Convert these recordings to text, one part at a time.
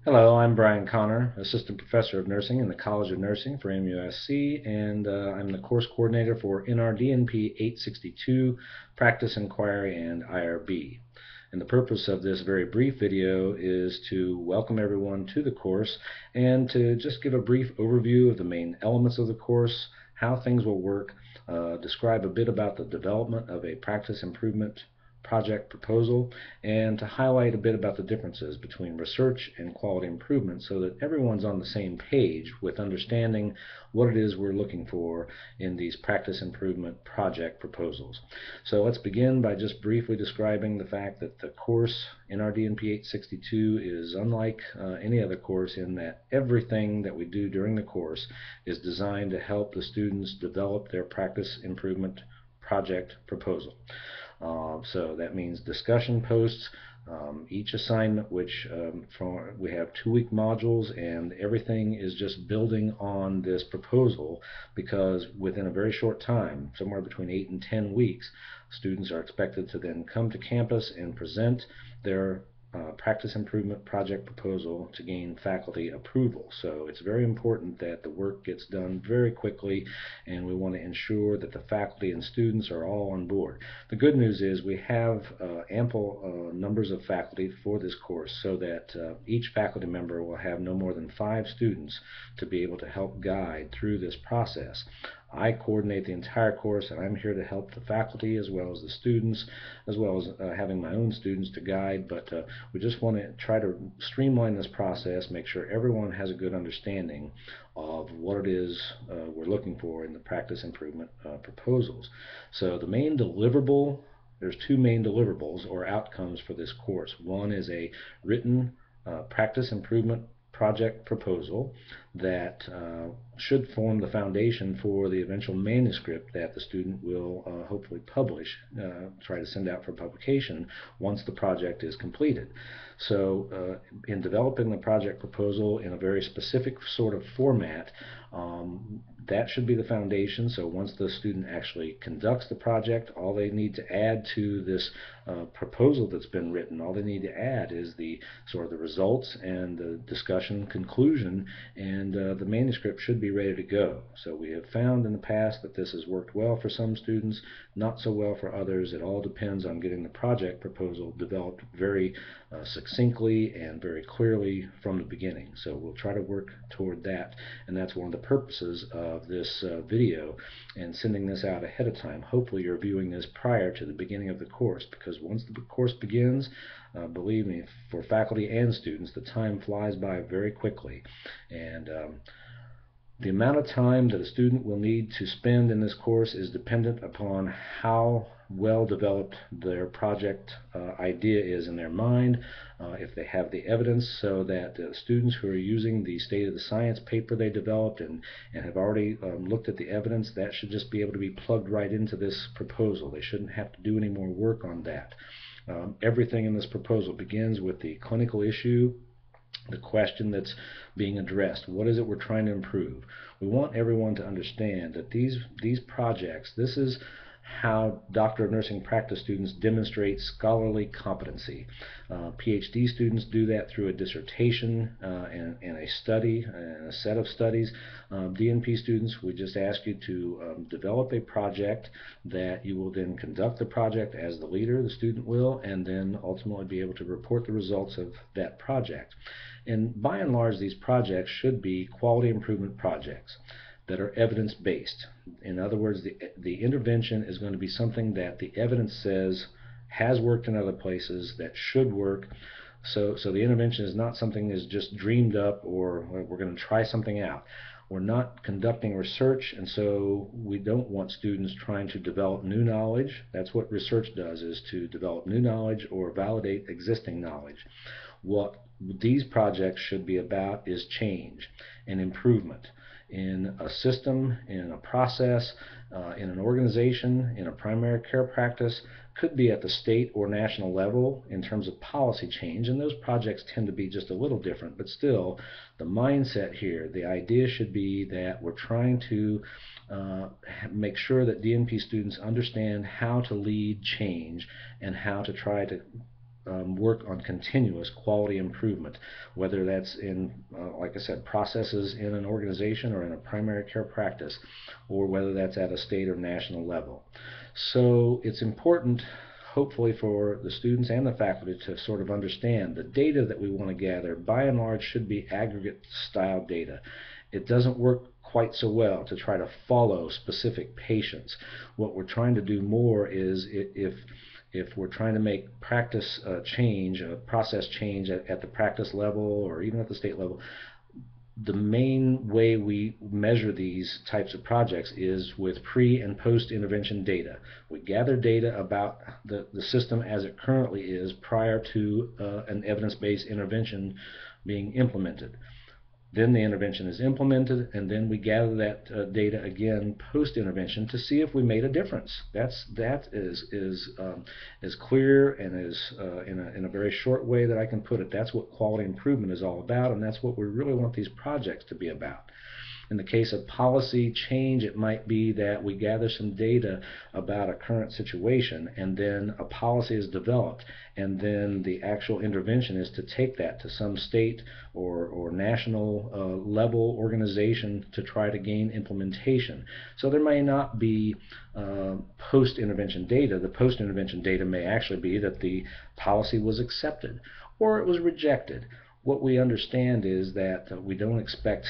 Hello, I'm Brian Connor, Assistant Professor of Nursing in the College of Nursing for MUSC, and I'm the course coordinator for NRDNP862, Practice Inquiry, and IRB. And the purpose of this very brief video is to welcome everyone to the course and to just give a brief overview of the main elements of the course, how things will work, describe a bit about the development of a practice improvement project proposal, and to highlight a bit about the differences between research and quality improvement so that everyone's on the same page with understanding what it is we're looking for in these practice improvement project proposals. So let's begin by just briefly describing the fact that the course NRDNP 862 is unlike any other course in that everything that we do during the course is designed to help the students develop their practice improvement project proposal. So that means discussion posts, each assignment, which we have 2-week modules, and everything is just building on this proposal because within a very short time, somewhere between 8 and 10 weeks, students are expected to then come to campus and present their practice improvement project proposal to gain faculty approval. So it's very important that the work gets done very quickly, and we want to ensure that the faculty and students are all on board. The good news is we have ample numbers of faculty for this course so that each faculty member will have no more than 5 students to be able to help guide through this process. I coordinate the entire course, and I'm here to help the faculty as well as the students, as well as having my own students to guide, but we just want to try to streamline this process, make sure everyone has a good understanding of what it is we're looking for in the practice improvement proposals. So the main deliverable, there's 2 main deliverables or outcomes for this course. One is a written practice improvement project proposal that should form the foundation for the eventual manuscript that the student will hopefully publish, try to send out for publication once the project is completed. So in developing the project proposal in a very specific sort of format, that should be the foundation. So once the student actually conducts the project, all they need to add to this proposal that's been written, all they need to add is the sort of the results and the discussion conclusion, and the manuscript should be ready to go. So we have found in the past that this has worked well for some students, not so well for others. It all depends on getting the project proposal developed very succinctly and very clearly from the beginning. So we'll try to work toward that, and that's one of the purposes of this video and sending this out ahead of time. Hopefully you're viewing this prior to the beginning of the course, because once the course begins, believe me, for faculty and students, the time flies by very quickly, and the amount of time that a student will need to spend in this course is dependent upon how well developed their project idea is in their mind, if they have the evidence, so that students who are using the state of the science paper they developed and have already looked at the evidence, that should just be able to be plugged right into this proposal. They shouldn't have to do any more work on that. Everything in this proposal begins with the clinical issue, the question that's being addressed. What is it we're trying to improve? We want everyone to understand that these projects, this is how Doctor of Nursing practice students demonstrate scholarly competency. PhD students do that through a dissertation and a study, and a set of studies. DNP students, we just ask you to develop a project that you will then conduct the project as the leader, the student will, and then ultimately be able to report the results of that project. And by and large, these projects should be quality improvement projects that are evidence-based. In other words, the intervention is going to be something that the evidence says has worked in other places, that should work. So the intervention is not something that's just dreamed up, or we're going to try something out. We're not conducting research, and so we don't want students trying to develop new knowledge. That's what research does, is to develop new knowledge or validate existing knowledge. What these projects should be about is change and improvement in a system, in a process, in an organization, in a primary care practice. Could be at the state or national level in terms of policy change, and those projects tend to be just a little different, but still the mindset here, the idea should be that we're trying to make sure that DNP students understand how to lead change and how to try to work on continuous quality improvement, whether that's in, like I said, processes in an organization or in a primary care practice, or whether that's at a state or national level. So it's important, hopefully, for the students and the faculty to sort of understand the data that we want to gather, by and large, should be aggregate style data. It doesn't work quite so well to try to follow specific patients. What we're trying to do more is, if we're trying to make practice change, process change at the practice level or even at the state level, the main way we measure these types of projects is with pre and post intervention data. We gather data about the system as it currently is prior to an evidence-based intervention being implemented. Then the intervention is implemented, and then we gather that data again post-intervention to see if we made a difference. That is as clear and as in a very short way that I can put it. That's what quality improvement is all about, and that's what we really want these projects to be about. In the case of policy change, it might be that we gather some data about a current situation, and then a policy is developed, and then the actual intervention is to take that to some state or national level organization to try to gain implementation. So there may not be post-intervention data. The post-intervention data may actually be that the policy was accepted or it was rejected. What we understand is that we don't expect,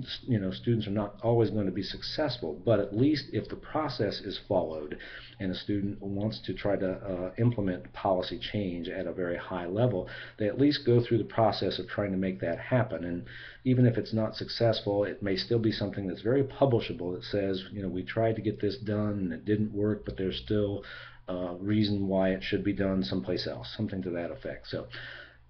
students are not always going to be successful, but at least if the process is followed and a student wants to try to implement policy change at a very high level, they at least go through the process of trying to make that happen. And even if it's not successful, it may still be something that's very publishable that says, we tried to get this done and it didn't work, but there's still a reason why it should be done someplace else, something to that effect. So,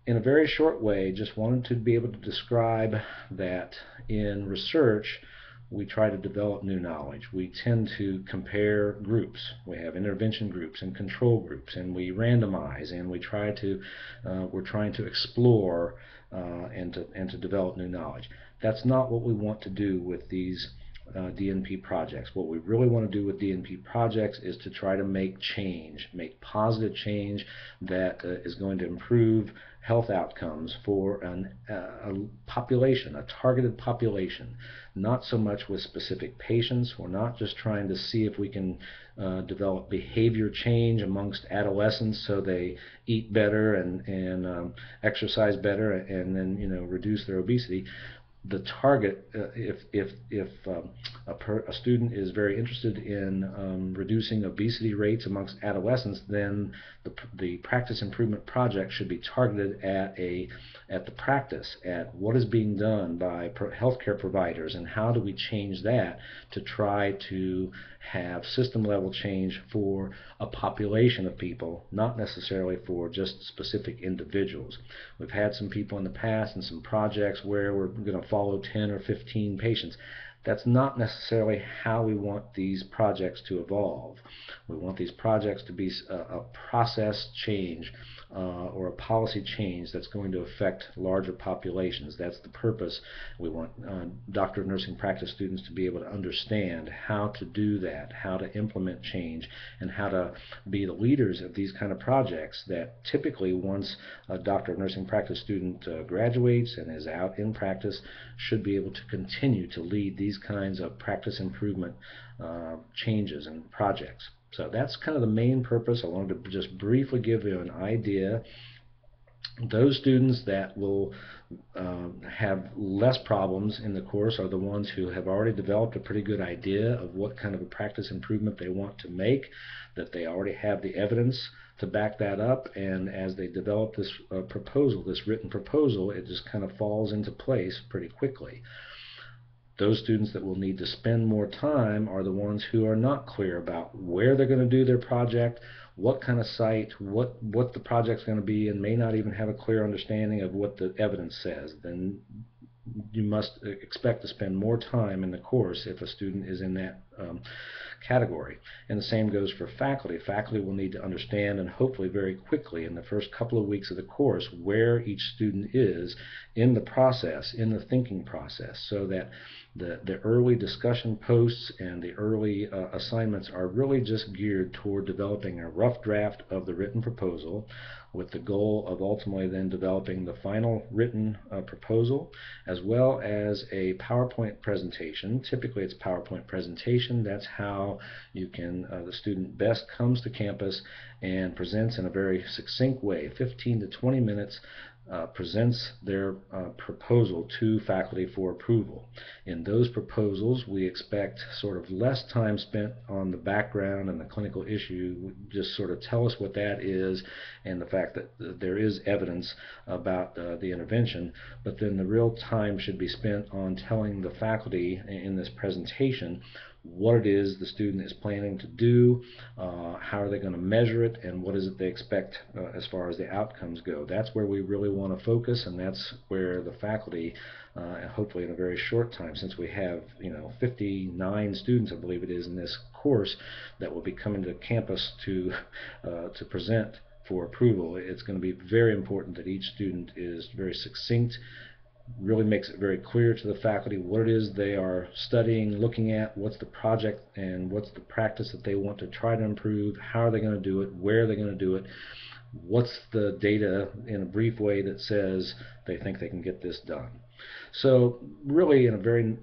in a very short way, just wanted to be able to describe that in research, we try to develop new knowledge. We tend to compare groups. We have intervention groups and control groups, and we randomize, and we're trying to explore and to develop new knowledge. That's not what we want to do with these DNP projects. What we really want to do with DNP projects is to try to make change, make positive change that is going to improve health outcomes for a population, a targeted population, not so much with specific patients. We're not just trying to see if we can develop behavior change amongst adolescents so they eat better and exercise better and then reduce their obesity. The target, if a student is very interested in reducing obesity rates amongst adolescents, then the practice improvement project should be targeted at the practice, at what is being done by healthcare providers, and how do we change that to try to have system level change for a population of people, not necessarily for just specific individuals. We've had some people in the past and some projects where we're going to follow 10 or 15 patients. That's not necessarily how we want these projects to evolve. We want these projects to be a process change or a policy change that's going to affect larger populations. That's the purpose. We want doctor of nursing practice students to be able to understand how to do that, how to implement change, and how to be the leaders of these kind of projects that typically, once a doctor of nursing practice student graduates and is out in practice, should be able to continue to lead these kinds of practice improvement changes and projects. So that's kind of the main purpose. I wanted to just briefly give you an idea. Those students that will have less problems in the course are the ones who have already developed a pretty good idea of what kind of a practice improvement they want to make, that they already have the evidence to back that up, and as they develop this proposal, this written proposal, it just kind of falls into place pretty quickly. Those students that will need to spend more time are the ones who are not clear about where they're going to do their project, what kind of site, what the project's going to be, and may not even have a clear understanding of what the evidence says. Then you must expect to spend more time in the course if a student is in that category. And the same goes for faculty. Faculty will need to understand, and hopefully very quickly in the first couple of weeks of the course, where each student is in the process, in the thinking process, so that the early discussion posts and the early assignments are really just geared toward developing a rough draft of the written proposal, with the goal of ultimately then developing the final written proposal, as well as a PowerPoint presentation. Typically it's PowerPoint presentation. That's how you can, the student best comes to campus and presents in a very succinct way, 15 to 20 minutes, presents their proposal to faculty for approval. In those proposals, we expect sort of less time spent on the background and the clinical issue. Just sort of tell us what that is and the fact that there is evidence about the intervention, but then the real time should be spent on telling the faculty in this presentation what it is the student is planning to do, how are they going to measure it, and what is it they expect as far as the outcomes go. That's where we really want to focus, and that's where the faculty, hopefully in a very short time, since we have 59 students, I believe it is, in this course that will be coming to campus to present for approval. It's going to be very important that each student is very succinct, really makes it very clear to the faculty what it is they are studying, looking at, what's the project and what's the practice that they want to try to improve, how are they going to do it, where are they going to do it, what's the data in a brief way that says they think they can get this done. So really, in a very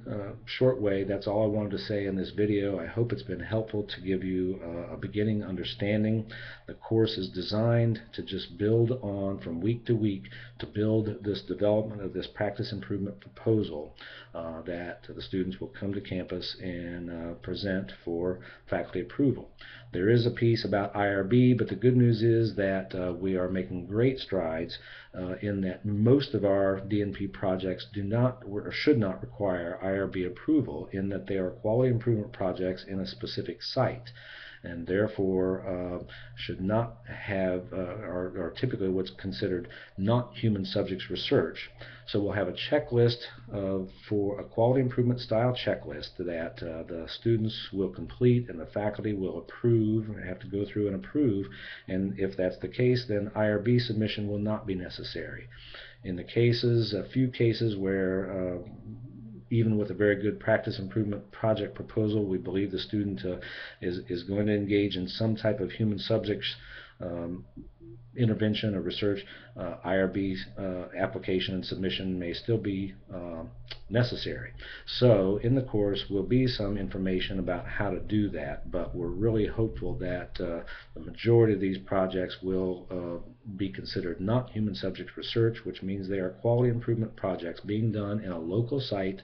short way, that's all I wanted to say in this video. I hope it's been helpful to give you a beginning understanding. The course is designed to just build on from week to week to build this development of this practice improvement proposal that the students will come to campus and present for faculty approval. There is a piece about IRB, but the good news is that we are making great strides in that most of our DNP projects do not or should not require IRB approval, in that they are quality improvement projects in a specific site, and therefore should not have are typically what's considered not human subjects research. So we'll have a checklist for a quality improvement style checklist that the students will complete and the faculty will approve, have to go through and approve, and if that's the case, then IRB submission will not be necessary. In the cases, a few cases where even with a very good practice improvement project proposal, we believe the student is going to engage in some type of human subjects intervention or research, IRB application and submission may still be necessary. So in the course will be some information about how to do that, but we're really hopeful that the majority of these projects will be considered not human subject research, which means they are quality improvement projects being done in a local site,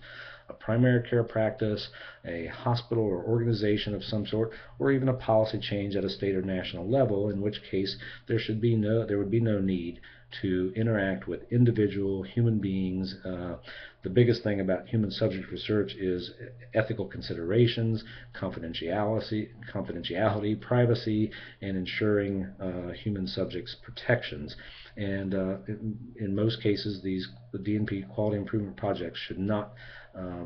a primary care practice, a hospital or organization of some sort, or even a policy change at a state or national level, in which case there would be no need to interact with individual human beings. The biggest thing about human subject research is ethical considerations, confidentiality, privacy, and ensuring human subjects protections. And in most cases, the DNP quality improvement projects should not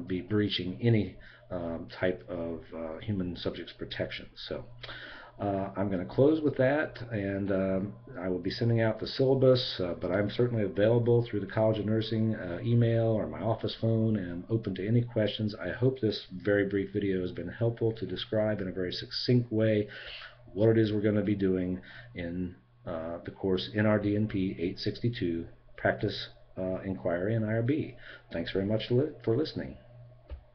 be breaching any type of human subjects protection. So I'm going to close with that, and I will be sending out the syllabus, but I'm certainly available through the College of Nursing email or my office phone, and open to any questions. I hope this very brief video has been helpful to describe in a very succinct way what it is we're going to be doing in the course NRDNP862, Practice, Inquiry, and IRB. Thanks very much for listening.